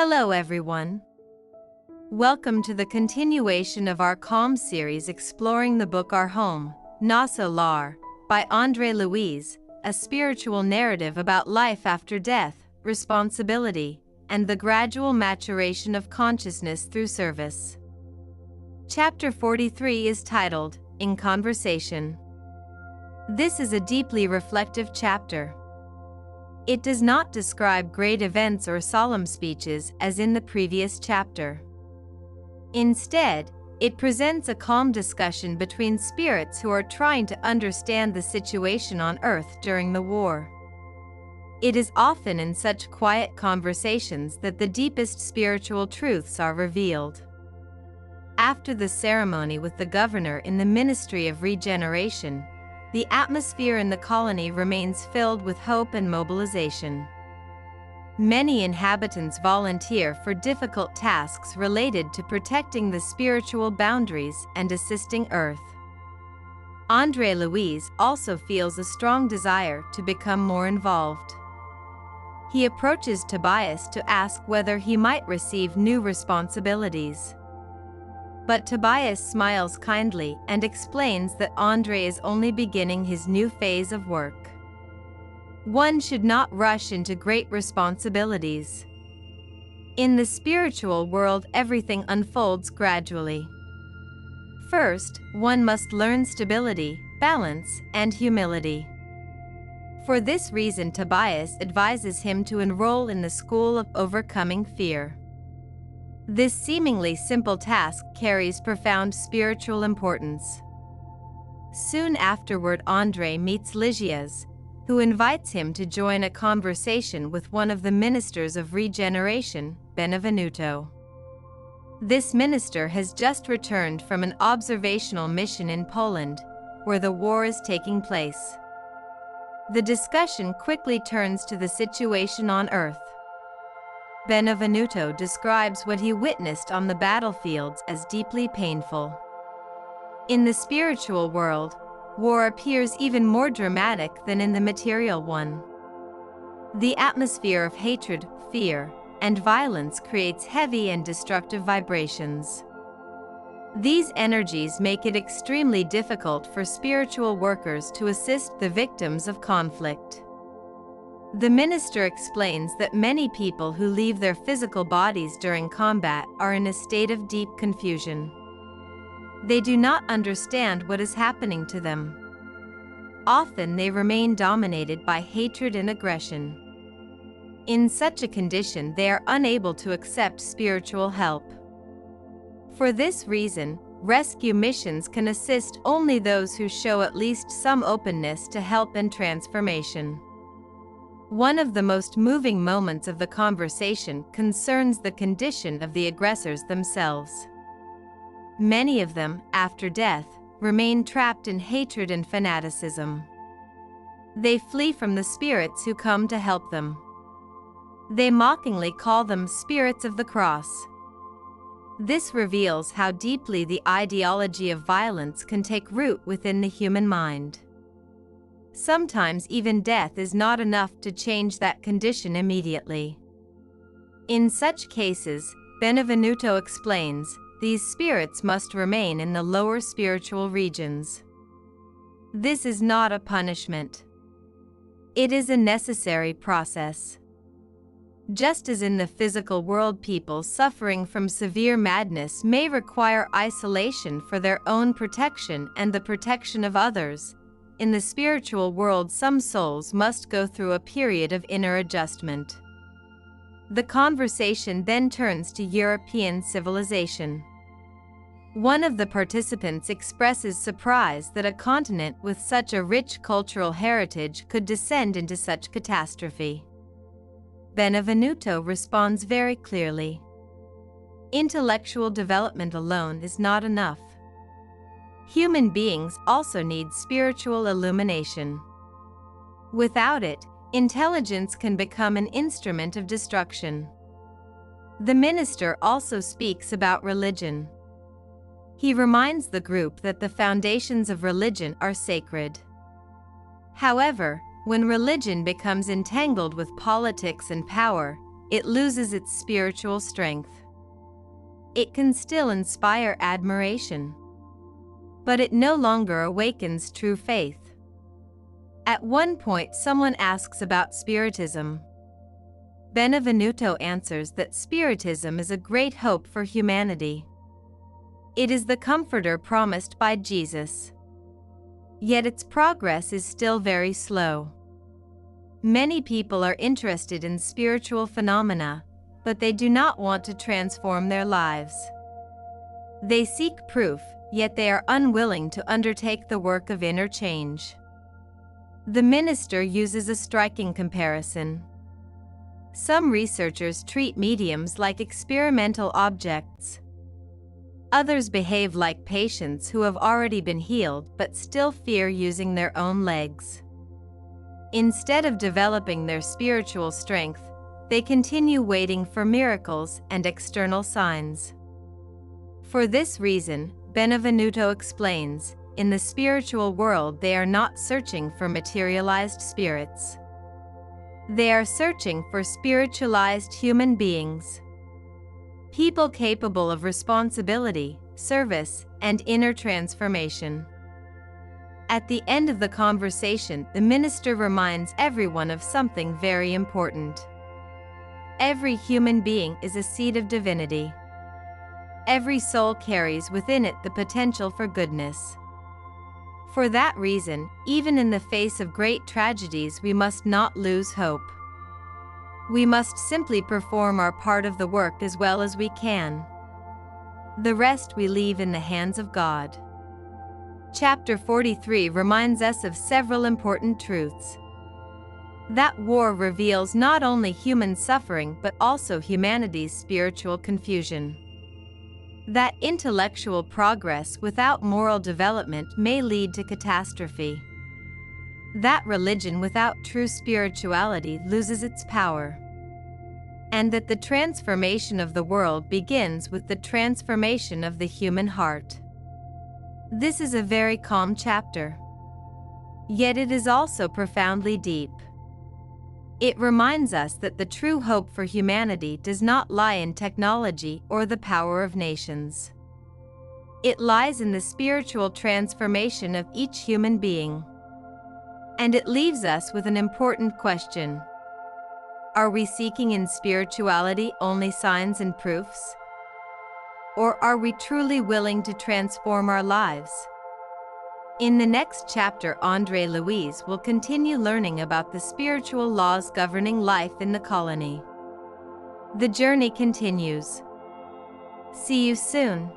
Hello everyone. Welcome to the continuation of our Calm series exploring the book Our Home, Nosso Lar, by André Luiz, a spiritual narrative about life after death, responsibility, and the gradual maturation of consciousness through service. Chapter 43 is titled, In Conversation. This is a deeply reflective chapter. It does not describe great events or solemn speeches as in the previous chapter. Instead, it presents a calm discussion between spirits who are trying to understand the situation on Earth during the war. It is often in such quiet conversations that the deepest spiritual truths are revealed. After the ceremony with the governor in the Ministry of Regeneration, the atmosphere in the colony remains filled with hope and mobilization. Many inhabitants volunteer for difficult tasks related to protecting the spiritual boundaries and assisting Earth. André Luiz also feels a strong desire to become more involved. He approaches Tobias to ask whether he might receive new responsibilities. But Tobias smiles kindly and explains that André is only beginning his new phase of work. One should not rush into great responsibilities. In the spiritual world, everything unfolds gradually. First, one must learn stability, balance, and humility. For this reason, Tobias advises him to enroll in the School of Overcoming Fear. This seemingly simple task carries profound spiritual importance. Soon afterward, André meets Lygias, who invites him to join a conversation with one of the ministers of regeneration, Benevenuto. This minister has just returned from an observational mission in Poland, where the war is taking place. The discussion quickly turns to the situation on Earth. Benevenuto describes what he witnessed on the battlefields as deeply painful. In the spiritual world, war appears even more dramatic than in the material one. The atmosphere of hatred, fear, and violence creates heavy and destructive vibrations. These energies make it extremely difficult for spiritual workers to assist the victims of conflict. The minister explains that many people who leave their physical bodies during combat are in a state of deep confusion. They do not understand what is happening to them. Often they remain dominated by hatred and aggression. In such a condition, they are unable to accept spiritual help. For this reason, rescue missions can assist only those who show at least some openness to help and transformation. One of the most moving moments of the conversation concerns the condition of the aggressors themselves. Many of them, after death, remain trapped in hatred and fanaticism. They flee from the spirits who come to help them. They mockingly call them spirits of the cross. This reveals how deeply the ideology of violence can take root within the human mind. Sometimes even death is not enough to change that condition immediately. In such cases, Benevenuto explains, these spirits must remain in the lower spiritual regions. This is not a punishment. It is a necessary process. Just as in the physical world, people suffering from severe madness may require isolation for their own protection and the protection of others, in the spiritual world some souls must go through a period of inner adjustment. The conversation then turns to European civilization. One of the participants expresses surprise that a continent with such a rich cultural heritage could descend into such catastrophe. Benevenuto responds very clearly. Intellectual development alone is not enough. Human beings also need spiritual illumination. Without it, intelligence can become an instrument of destruction. The minister also speaks about religion. He reminds the group that the foundations of religion are sacred. However, when religion becomes entangled with politics and power, it loses its spiritual strength. It can still inspire admiration, but it no longer awakens true faith. At one point, someone asks about Spiritism. Benevenuto answers that Spiritism is a great hope for humanity. It is the comforter promised by Jesus. Yet its progress is still very slow. Many people are interested in spiritual phenomena, but they do not want to transform their lives. They seek proof, yet they are unwilling to undertake the work of inner change. The minister uses a striking comparison. Some researchers treat mediums like experimental objects. Others behave like patients who have already been healed but still fear using their own legs. Instead of developing their spiritual strength, they continue waiting for miracles and external signs. For this reason, Benevenuto explains, in the spiritual world they are not searching for materialized spirits. They are searching for spiritualized human beings. People capable of responsibility, service, and inner transformation. At the end of the conversation, the minister reminds everyone of something very important. Every human being is a seed of divinity. Every soul carries within it the potential for goodness. For that reason, even in the face of great tragedies, we must not lose hope. We must simply perform our part of the work as well as we can. The rest we leave in the hands of God. Chapter 43 reminds us of several important truths. That war reveals not only human suffering but also humanity's spiritual confusion. That intellectual progress without moral development may lead to catastrophe. That religion without true spirituality loses its power. And that the transformation of the world begins with the transformation of the human heart. This is a very calm chapter. Yet it is also profoundly deep. It reminds us that the true hope for humanity does not lie in technology or the power of nations. It lies in the spiritual transformation of each human being. And it leaves us with an important question. Are we seeking in spirituality only signs and proofs? Or are we truly willing to transform our lives? In the next chapter, André Luiz will continue learning about the spiritual laws governing life in the colony. The journey continues. See you soon.